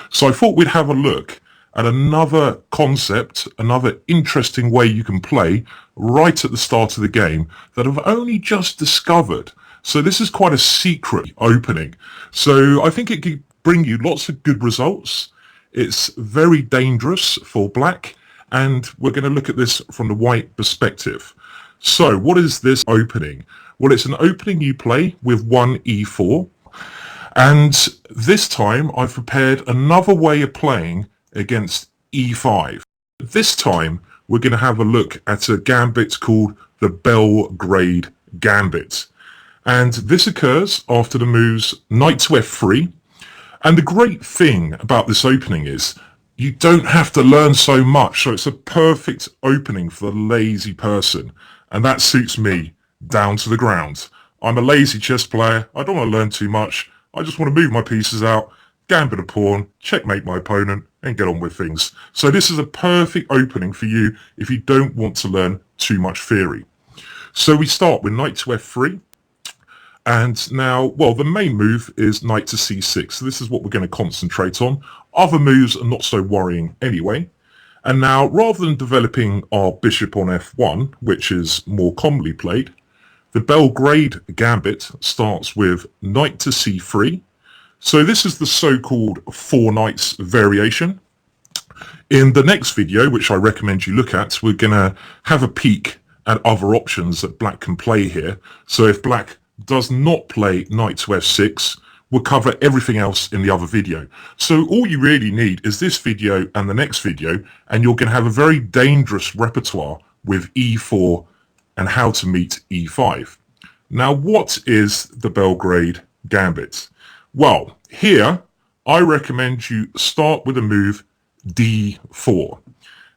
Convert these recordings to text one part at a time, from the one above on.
So I thought we'd have a look at another concept, another interesting way you can play right at the start of the game that I've only just discovered. So this is quite a secret opening. So I think it could bring you lots of good results. It's very dangerous for black, and we're going to look at this from the white perspective. So what is this opening? Well, it's an opening you play with one e4. And this time I've prepared another way of playing against e5. This time we're going to have a look at a gambit called the Belgrade Gambit. And this occurs after the moves knight to f3. And the great thing about this opening is you don't have to learn so much, so it's a perfect opening for the lazy person. And that suits me down to the ground. I'm a lazy chess player, I don't want to learn too much. I just want to move my pieces out, gambit a pawn, checkmate my opponent, and get on with things. So this is a perfect opening for you if you don't want to learn too much theory. So we start with knight to f3. And now, well, the main move is knight to c6. So this is what we're going to concentrate on. Other moves are not so worrying anyway. And now, rather than developing our bishop on f1, which is more commonly played, the Belgrade Gambit starts with knight to c3. So this is the so-called four knights variation. In the next video, which I recommend you look at, we're going to have a peek at other options that black can play here. So if black does not play knight to f6, we'll cover everything else in the other video. So all you really need is this video and the next video, and you're going to have a very dangerous repertoire with e4 and how to meet e5. Now, what is the Belgrade Gambit? Well, here, I recommend you start with a move d4.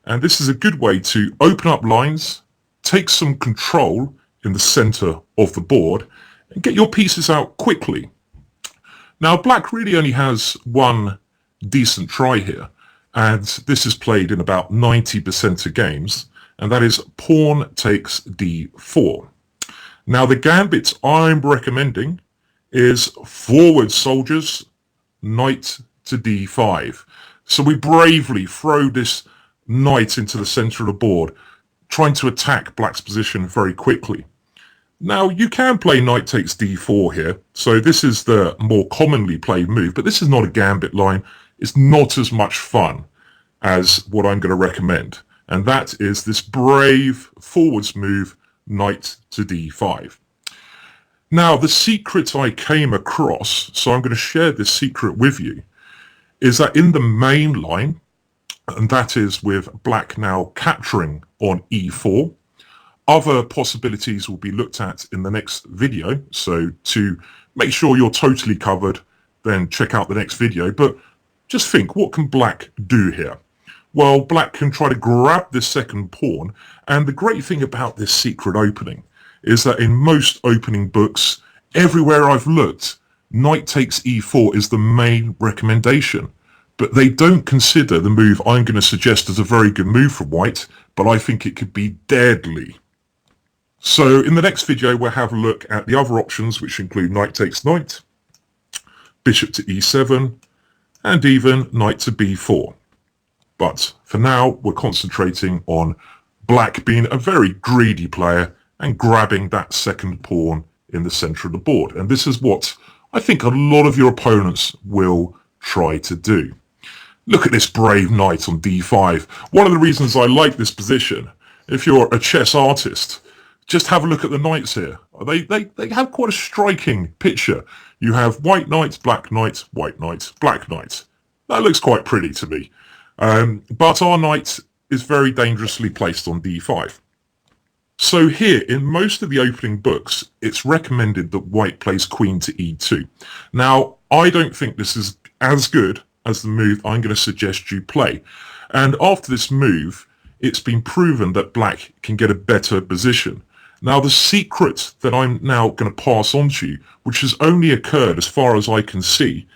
And this is a good way to open up lines, take some control in the center of the board, and get your pieces out quickly. Now, black really only has one decent try here, and this is played in about 90% of games, and that is pawn takes d4. Now, the gambit I'm recommending is forward soldiers, knight to d5. So we bravely throw this knight into the center of the board, trying to attack black's position very quickly. Now, you can play knight takes d4 here, so this is the more commonly played move, but this is not a gambit line. It's not as much fun as what I'm going to recommend, and that is this brave forwards move, knight to d5. Now, the secret I came across, so I'm going to share this secret with you, is that in the main line, and that is with black now capturing on e4, other possibilities will be looked at in the next video. So to make sure you're totally covered, then check out the next video. But just think, what can black do here? Well, black can try to grab this second pawn. And the great thing about this secret opening is that in most opening books, everywhere I've looked, knight takes e4 is the main recommendation. But they don't consider the move I'm going to suggest as a very good move for white, but I think it could be deadly. So in the next video, we'll have a look at the other options, which include knight takes knight, bishop to e7, and even knight to b4. But for now, we're concentrating on black being a very greedy player and grabbing that second pawn in the center of the board. And this is what I think a lot of your opponents will try to do. Look at this brave knight on d5. One of the reasons I like this position, if you're a chess artist, just have a look at the knights here. They have quite a striking picture. You have white knight, black knight, white knight, black knight. That looks quite pretty to me. But our knight is very dangerously placed on d5. So here, in most of the opening books, it's recommended that white plays queen to e2. Now, I don't think this is as good as the move I'm going to suggest you play. And after this move, it's been proven that black can get a better position. Now, the secret that I'm now going to pass on to you, which has only occurred, as far as I can see,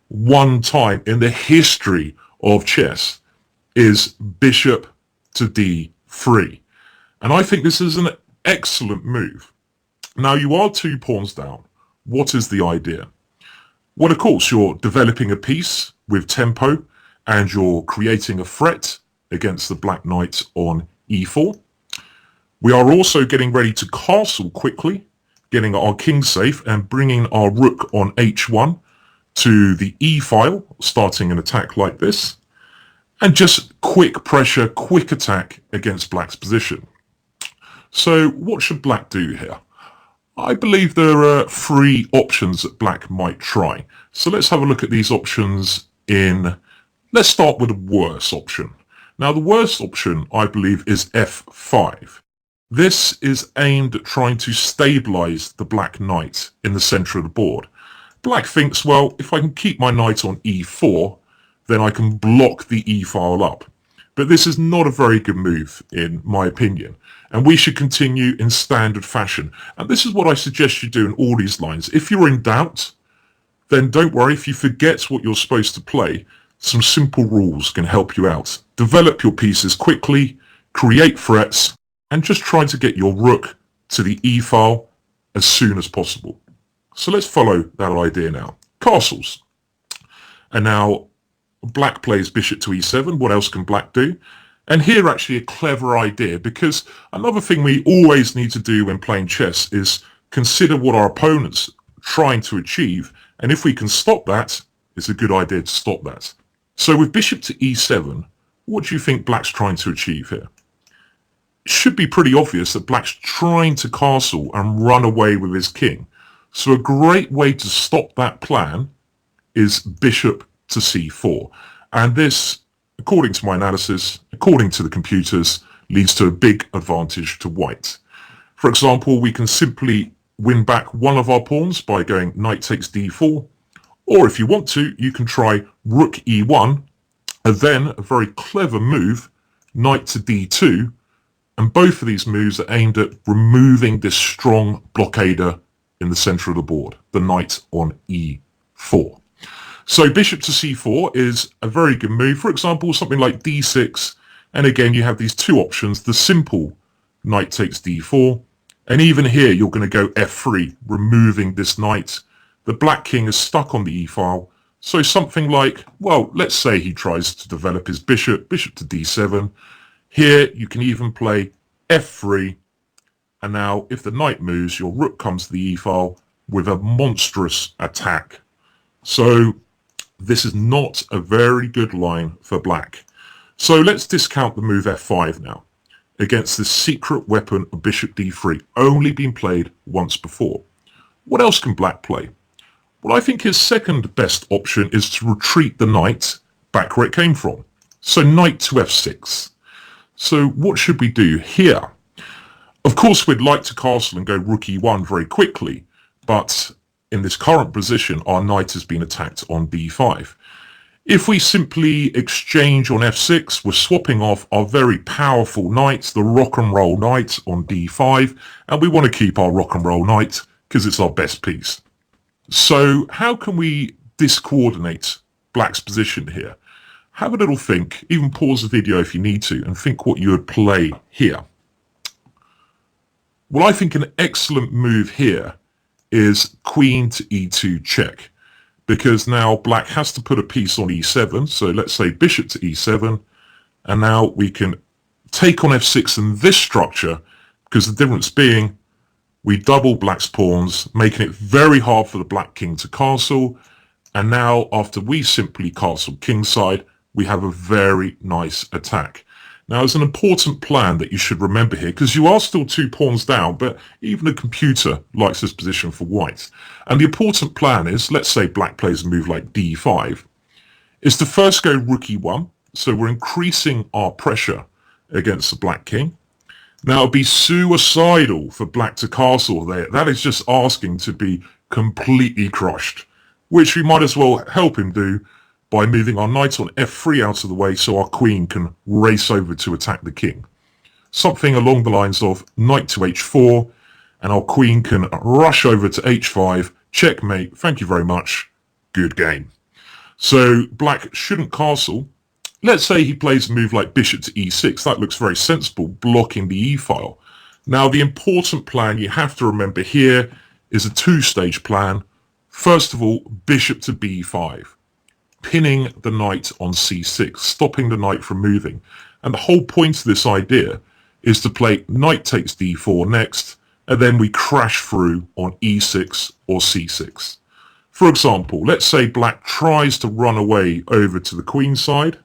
one time in the history of chess, is bishop to d3. And I think this is an excellent move. Now, you are 2 pawns down. What is the idea? Well, of course, you're developing a piece with tempo, and you're creating a threat against the black knight on e4. We are also getting ready to castle quickly, getting our king safe and bringing our rook on h1 to the e file, starting an attack like this, and just quick pressure, quick attack against black's position. So what should black do here? I believe there are 3 options that black might try. So let's have a look at these options let's start with the worst option. Now the worst option, I believe, is f5. This is aimed at trying to stabilize the black knight in the center of the board. Black thinks, well, if I can keep my knight on e4, then I can block the e file up. But this is not a very good move, in my opinion, and we should continue in standard fashion. And this is what I suggest you do in all these lines. If you're in doubt, then don't worry. If you forget what you're supposed to play, some simple rules can help you out. Develop your pieces quickly, create threats, and just try to get your rook to the e file as soon as possible. So let's follow that idea now. Castles. And now black plays bishop to e7. What else can black do? And here actually a clever idea, because another thing we always need to do when playing chess is consider what our opponent's trying to achieve. And if we can stop that, it's a good idea to stop that. So with bishop to e7, what do you think black's trying to achieve here? It should be pretty obvious that black's trying to castle and run away with his king. So a great way to stop that plan is bishop to c4. And this, according to my analysis, according to the computers, leads to a big advantage to white. For example, we can simply win back one of our pawns by going knight takes d4. Or if you want to, you can try rook e1, and then a very clever move, knight to d2. And both of these moves are aimed at removing this strong blockader in the center of the board, the knight on e4. So bishop to c4 is a very good move. For example, something like d6. And again, you have these 2 options, the simple knight takes d4. And even here, you're going to go f3, removing this knight. The black king is stuck on the e file. So something like, well, let's say he tries to develop his bishop to d7. Here, you can even play f3. And now, if the knight moves, your rook comes to the e file with a monstrous attack. So this is not a very good line for black. So let's discount the move f5 now, against this secret weapon of bishop d3, only been played once before. What else can black play? Well, I think his second best option is to retreat the knight back where it came from. So knight to f6. So what should we do here? Of course, we'd like to castle and go rook e1 very quickly, but in this current position, our knight has been attacked on b5. If we simply exchange on f6, we're swapping off our very powerful knights, the rock and roll knight on d5, and we want to keep our rock and roll knight because it's our best piece. So how can we discoordinate black's position here? Have a little think, even pause the video if you need to, and think what you would play here. Well, I think an excellent move here is queen to e2 check, because now black has to put a piece on e7. So let's say bishop to e7, and now we can take on f6 in this structure, because the difference being we double black's pawns, making it very hard for the black king to castle. And now after we simply castle kingside, we have a very nice attack. Now, it's an important plan that you should remember here, because you are still 2 pawns down, but even a computer likes this position for white. And the important plan is, let's say black plays a move like d5, is to first go rook e1. So we're increasing our pressure against the black king. Now, it'd be suicidal for black to castle there. That is just asking to be completely crushed, which we might as well help him do by moving our knight on f3 out of the way so our queen can race over to attack the king. Something along the lines of knight to h4, and our queen can rush over to h5, checkmate, thank you very much, good game. So black shouldn't castle. Let's say he plays a move like bishop to e6. That looks very sensible, blocking the e-file. Now, the important plan you have to remember here is a 2-stage plan. First of all, bishop to b5. pinning the knight on c6, stopping the knight from moving. And the whole point of this idea is to play knight takes d4 next, and then we crash through on e6 or c6. For example, let's say black tries to run away over to the queen side.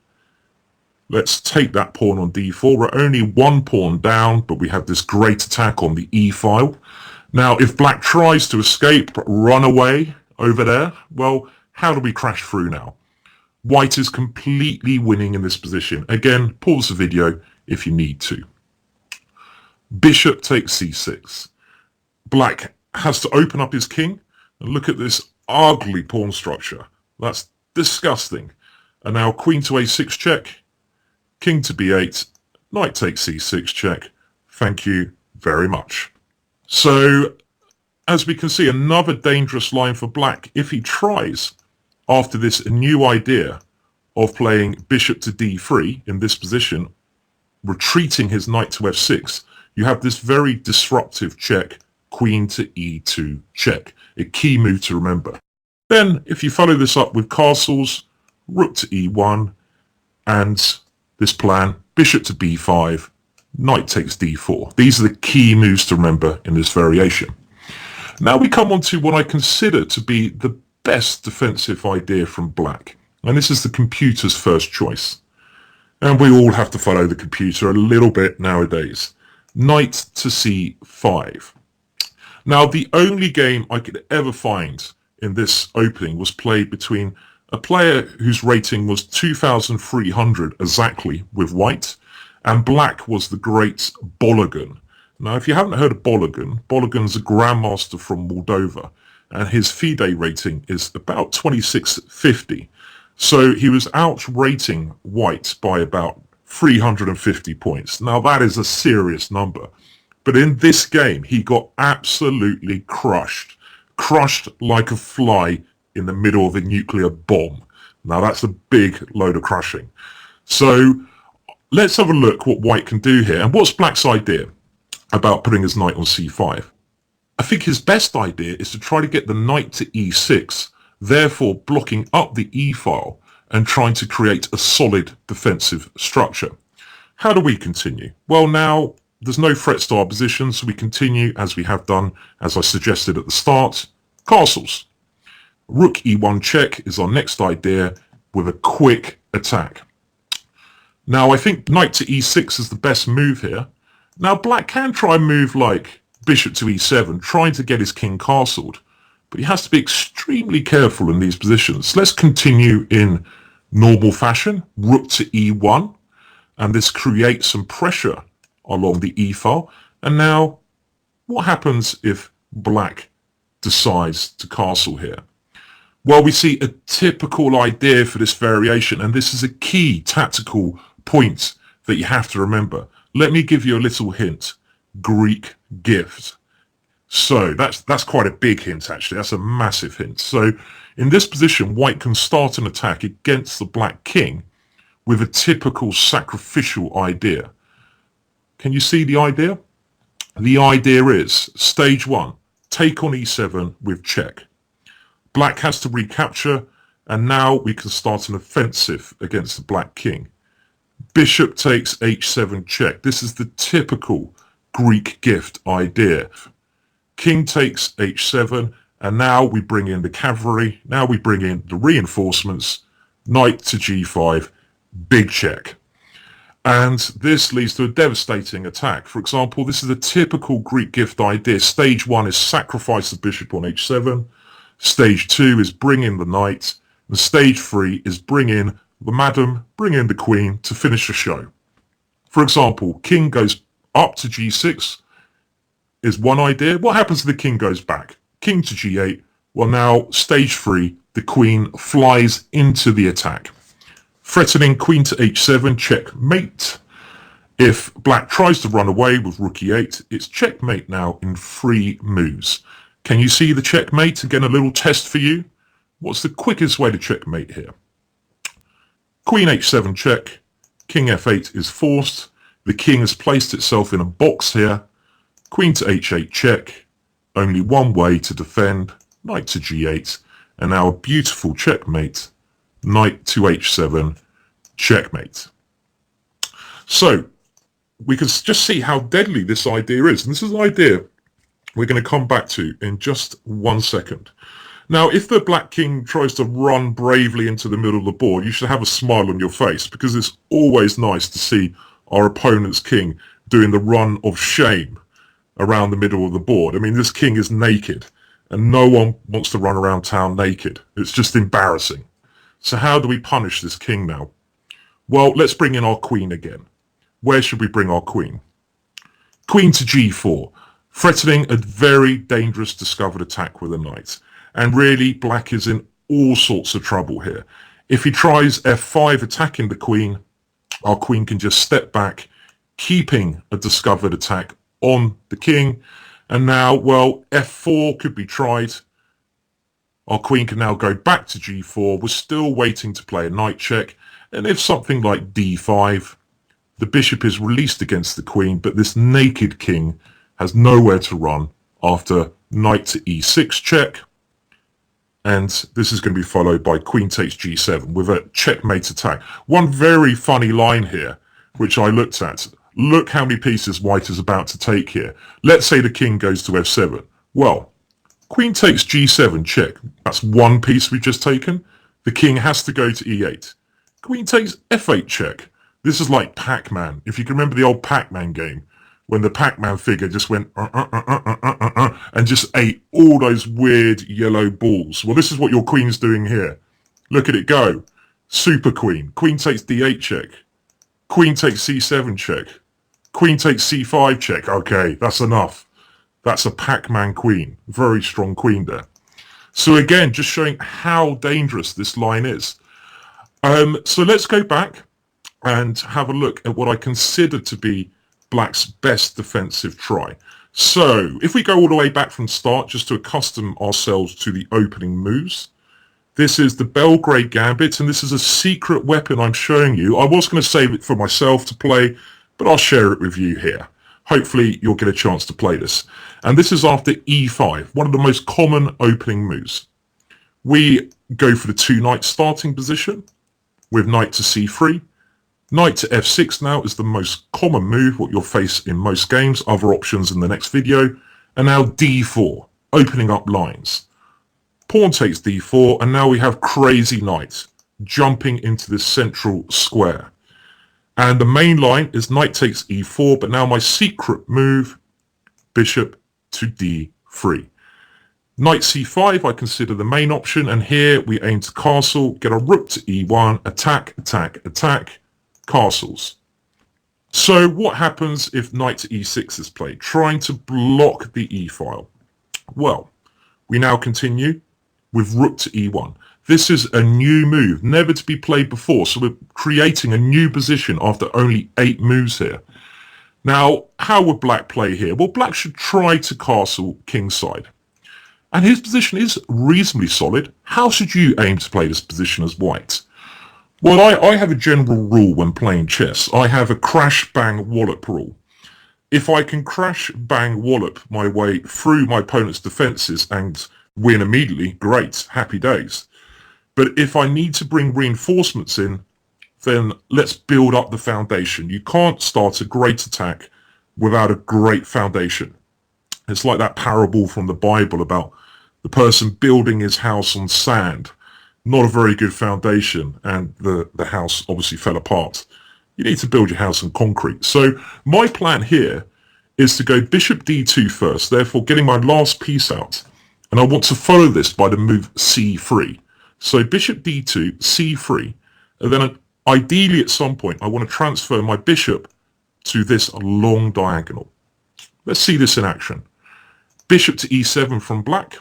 Let's take that pawn on d4. We're only one pawn down, but we have this great attack on the e-file. Now, if black tries to escape, run away over there, well, how do we crash through now? White is completely winning in this position. Again, pause the video if you need to. Bishop takes c6. Black has to open up his king. And look at this ugly pawn structure. That's disgusting. And now queen to a6 check. King to b8. Knight takes c6 check. Thank you very much. So, as we can see, another dangerous line for black. If he tries, after this, a new idea of playing bishop to d3 in this position, retreating his knight to f6, you have this very disruptive check, queen to e2 check, a key move to remember. Then, if you follow this up with castles, rook to e1, and this plan, bishop to b5, knight takes d4. These are the key moves to remember in this variation. Now we come on to what I consider to be the best defensive idea from black. And this is the computer's first choice. And we all have to follow the computer a little bit nowadays. Knight to c5. Now, the only game I could ever find in this opening was played between a player whose rating was 2,300 exactly with white, and black was the great Bologan. Now, if you haven't heard of Bologan, Bologan's a grandmaster from Moldova, and his FIDE rating is about 2650. So he was out-rating white by about 350 points. Now, that is a serious number. But in this game, he got absolutely crushed. Crushed like a fly in the middle of a nuclear bomb. Now, that's a big load of crushing. So let's have a look what white can do here. And what's black's idea about putting his knight on c5? I think his best idea is to try to get the knight to e6, therefore blocking up the e-file and trying to create a solid defensive structure. How do we continue? Well, now there's no threats to our position, so we continue as we have done, as I suggested at the start. Castles. Rook e1 check is our next idea with a quick attack. Now, I think knight to e6 is the best move here. Now, black can try and move like bishop to e7, trying to get his king castled, but he has to be extremely careful in these positions. Let's continue in normal fashion. Rook to e1, and this creates some pressure along the e-file. And now, what happens if black decides to castle here? Well, we see a typical idea for this variation, and this is a key tactical point that you have to remember. Let me give you a little hint. Greek gift. So that's quite a big hint, actually. That's a massive hint. So in this position, white can start an attack against the black king with a typical sacrificial idea. Can you see the idea? The idea is, stage one, take on e7 with check. Black has to recapture, and now we can start an offensive against the black king. Bishop takes h7 check. This is the typical Greek gift idea. King takes h7, and now we bring in the cavalry. Now we bring in the reinforcements. Knight to g5, big check. And this leads to a devastating attack. For example, this is a typical Greek gift idea. Stage one is sacrifice the bishop on h7. Stage two is bring in the knight. And stage three is bring in the madam, bring in the queen to finish the show. For example, king goes up to g6 is one idea. What happens if the king goes back? King to g8. Well, now, stage three, the queen flies into the attack. Threatening queen to h7, checkmate. If black tries to run away with rook e8, it's checkmate now in 3 moves. Can you see the checkmate? Again, a little test for you. What's the quickest way to checkmate here? Queen h7 check. King f8 is forced. The king has placed itself in a box here. Queen to h8 check. Only one way to defend. Knight to g8. And now a beautiful checkmate. knight to h7, checkmate. So we can just see how deadly this idea is. And this is an idea we're going to come back to in just 1 second. Now, if the black king tries to run bravely into the middle of the board, you should have a smile on your face, because it's always nice to see our opponent's king doing the run of shame around the middle of the board. I mean, this king is naked, and no one wants to run around town naked. It's just embarrassing. So how do we punish this king now? Well, let's bring in our queen again. Where should we bring our queen? Queen to g4, threatening a very dangerous discovered attack with a knight. And really, black is in all sorts of trouble here. If he tries f5 attacking the queen, our queen can just step back, keeping a discovered attack on the king. And now, well, f4 could be tried. Our queen can now go back to g4. We're still waiting to play a knight check. And if something like d5, the bishop is released against the queen, but this naked king has nowhere to run after knight to e6 check. And this is going to be followed by queen takes g7 with a checkmate attack. One very funny line here, which I looked at. Look how many pieces white is about to take here. Let's say the king goes to f7. Well, queen takes g7 check. That's one piece we've just taken. The king has to go to e8. Queen takes f8 check. This is like Pac-Man. If you can remember the old Pac-Man game, when the Pac-Man figure just went and just ate all those weird yellow balls. Well, this is what your queen's doing here. Look at it go. Super queen. Queen takes d8 check. Queen takes c7 check. Queen takes c5 check. Okay, that's enough. That's a Pac-Man queen. Very strong queen there. So again, just showing how dangerous this line is. So let's go back and have a look at what I consider to be black's best defensive try. So if we go all the way back from start, just to accustom ourselves to the opening moves, this is the Belgrade Gambit, and this is a secret weapon I'm showing you. I was going to save it for myself to play, but I'll share it with you here. Hopefully you'll get a chance to play this. And this is after e5, one of the most common opening moves. We go for the two-knight starting position with knight to c3. Knight to f6 now is the most common move, what you'll face in most games. Other options in the next video. And now d4, opening up lines. Pawn takes d4, and now we have crazy knight jumping into this central square. And the main line is knight takes e4, but now my secret move, bishop to d3. Knight c5 I consider the main option, and here we aim to castle, get a rook to e1, attack, attack, attack, castles. So what happens if knight to e6 is played, trying to block the e-file? Well, we now continue with rook to e1. This is a new move, never to be played before, so we're creating a new position after only 8 moves here. Now, how would black play here? Well, black should try to castle kingside. And his position is reasonably solid. How should you aim to play this position as white? Well, I have a general rule when playing chess. I have a crash, bang, wallop rule. If I can crash, bang, wallop my way through my opponent's defenses and win immediately, great, happy days. But if I need to bring reinforcements in, then let's build up the foundation. You can't start a great attack without a great foundation. It's like that parable from the Bible about the person building his house on sand. Not a very good foundation, and the house obviously fell apart. You need to build your house on concrete. So my plan here is to go bishop d2 first, therefore getting my last piece out. And I want to follow this by the move c3. So bishop d2, c3, and then ideally at some point I want to transfer my bishop to this long diagonal. Let's see this in action. Bishop to e7 from black,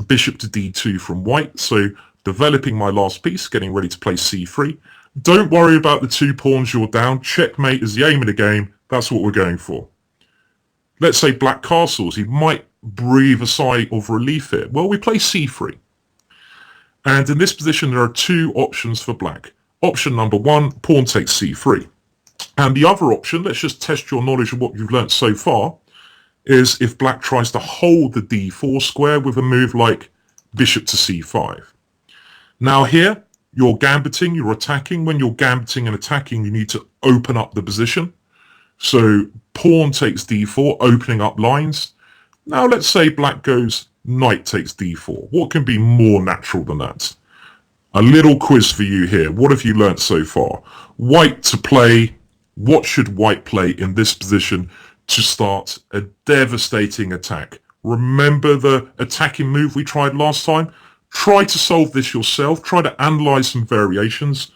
bishop to d2 from white, so developing my last piece, getting ready to play c3. Don't worry about the 2 pawns you're down. Checkmate is the aim of the game. That's what we're going for. Let's say black castles. He might breathe a sigh of relief here. Well, we play c3. And in this position, there are 2 options for black. Option number 1, pawn takes c3. And the other option, let's just test your knowledge of what you've learnt so far, is if black tries to hold the d4 square with a move like bishop to c5. Now here, You're gambiting, you're attacking. When you're gambiting and attacking, you need to open up the position. So pawn takes d4, opening up lines. Now let's say black goes knight takes d4. What can be more natural than that? A little quiz for you here. What have you learnt so far? White to play. What should white play in this position to start a devastating attack? Remember the attacking move we tried last time? Try to solve this yourself. Try to analyse some variations.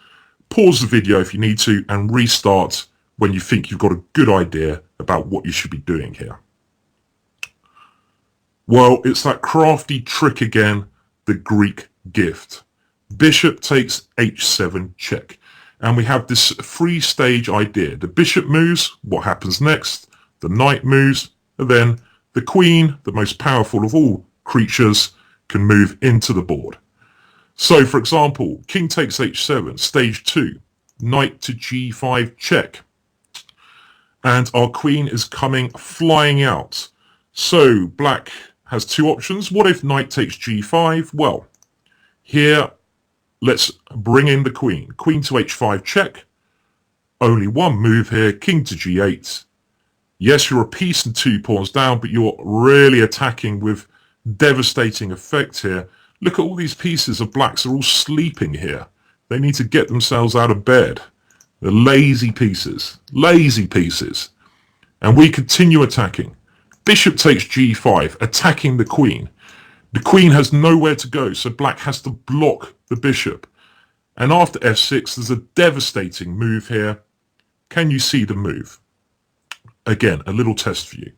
Pause the video if you need to and restart when you think you've got a good idea about what you should be doing here. Well, it's that crafty trick again, the Greek gift. Bishop takes h7 check. And we have this three-stage idea. The bishop moves, what happens next? The knight moves, and then the queen, the most powerful of all creatures, can move into the board. So, for example, king takes h7, stage 2, knight to g5 check. And our queen is coming flying out. So, black has two options. What if knight takes g5? Well, here, let's bring in the queen. Queen to h5 check. Only one move here, king to g8. Yes, you're a piece and 2 pawns down, but you're really attacking with devastating effect here. Look at all these pieces of blacks are all sleeping here. They need to get themselves out of bed. They're lazy pieces. Lazy pieces. And we continue attacking. Bishop takes g5, attacking the queen. The queen has nowhere to go, so black has to block the bishop. And after f6, there's a devastating move here. Can you see the move? Again, a little test for you.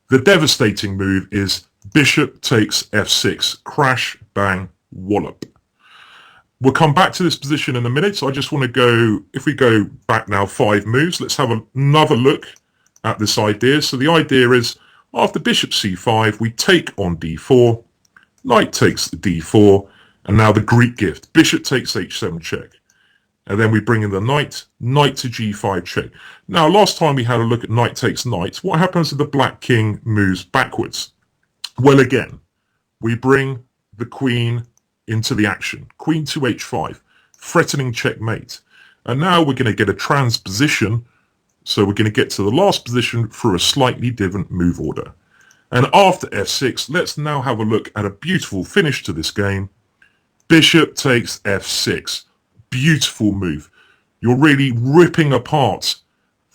The devastating move is bishop takes f6, crash, bang, wallop. We'll come back to this position in a minute, so I just want to go, if we go back now 5 moves, let's have another look at this idea. So the idea is, after bishop c5, we take on d4, knight takes d4, and now the Greek gift, bishop takes h7 check. And then we bring in the knight, knight to g5 check. Now, last time we had a look at knight takes knight. What happens if the black king moves backwards? Well, again, we bring the queen into the action. Queen to h5, threatening checkmate. And now we're going to get a transposition. So we're going to get to the last position through a slightly different move order. And after f6, let's now have a look at a beautiful finish to this game. Bishop takes f6. Beautiful move. You're really ripping apart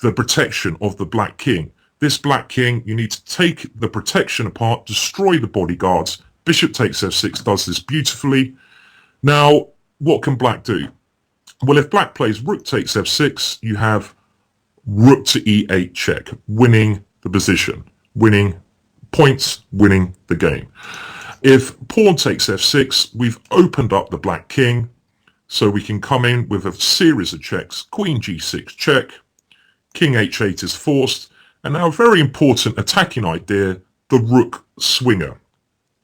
the protection of the black king. This black king, you need to take the protection apart, destroy the bodyguards. Bishop takes f6 does this beautifully. Now, what can black do? Well, if black plays rook takes f6, you have rook to e8 check, winning the position, winning points, winning the game. If pawn takes f6, we've opened up the black king, so we can come in with a series of checks. Queen g6 check, king h8 is forced, and now a very important attacking idea, the rook swinger.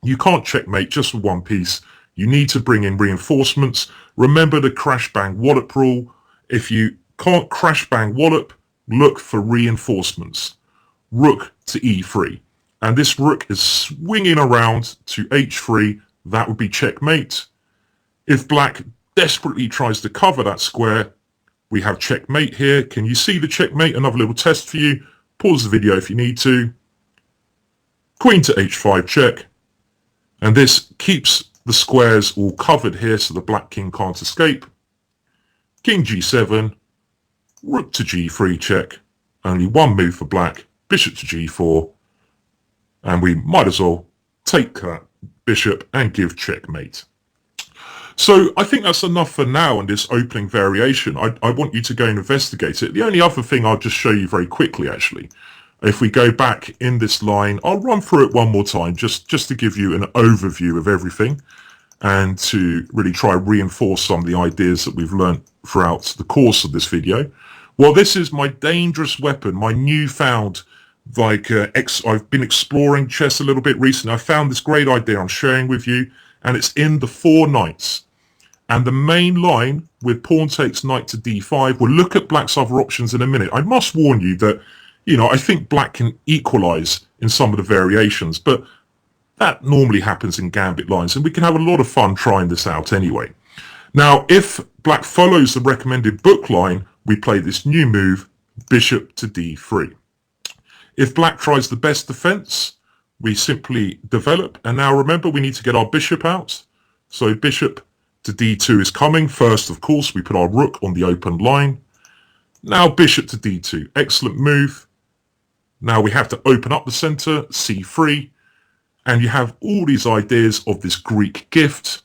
You can't checkmate just with one piece. You need to bring in reinforcements. Remember the crash bang wallop rule. If you can't crash bang wallop, look for reinforcements. Rook to e3. And this rook is swinging around to h3. That would be checkmate. If black desperately tries to cover that square, we have checkmate here. Can you see the checkmate? Another little test for you. Pause the video if you need to. Queen to h5 check. And this keeps the squares all covered here so the black king can't escape. King g7, rook to g3 check. Only one move for black, bishop to g4. And we might as well take that bishop and give checkmate. So I think that's enough for now in this opening variation. I want you to go and investigate it. The only other thing I'll just show you very quickly, actually. If we go back in this line, I'll run through it one more time just to give you an overview of everything and to really try and reinforce some of the ideas that we've learned throughout the course of this video. Well, this is my dangerous weapon, my newfound, I've been exploring chess a little bit recently. I found this great idea I'm sharing with you, and it's in the 4 knights. And the main line with pawn takes knight to d5, we'll look at black's other options in a minute. I must warn you that, I think black can equalize in some of the variations, but that normally happens in Gambit lines, and we can have a lot of fun trying this out anyway. Now, if black follows the recommended book line, we play this new move, bishop to d3. If black tries the best defense, we simply develop. And now remember, we need to get our bishop out. So bishop to d2 is coming. First, of course, we put our rook on the open line. Now bishop to d2. Excellent move. Now we have to open up the center, c3. And you have all these ideas of this Greek gift.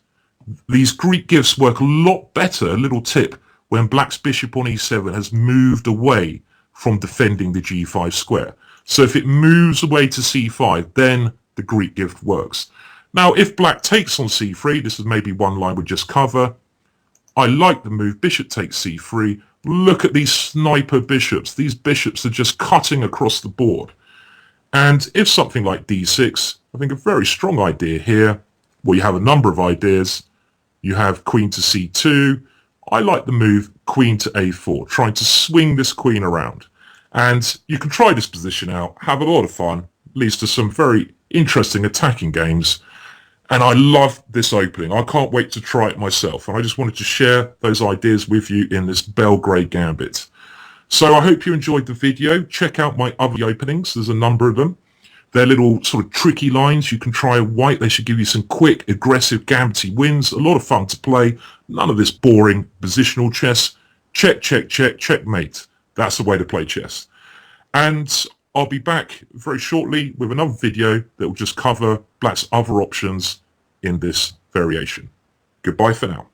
These Greek gifts work a lot better, a little tip, when black's bishop on e7 has moved away from defending the g5 square. So if it moves away to c5, then the Greek gift works. Now, if black takes on c3, this is maybe one line we just cover. I like the move, bishop takes c3. Look at these sniper bishops. These bishops are just cutting across the board. And if something like d6, I think a very strong idea here, well, you have a number of ideas. You have queen to c2. I like the move queen to a4, trying to swing this queen around. And you can try this position out, have a lot of fun, leads to some very interesting attacking games. And I love this opening. I can't wait to try it myself. And I just wanted to share those ideas with you in this Belgrade Gambit. So I hope you enjoyed the video. Check out my other openings. There's a number of them. They're little sort of tricky lines. You can try white. They should give you some quick, aggressive, gambity wins. A lot of fun to play. None of this boring positional chess. Check, check, check, checkmate. That's the way to play chess. And I'll be back very shortly with another video that will just cover black's other options in this variation. Goodbye for now.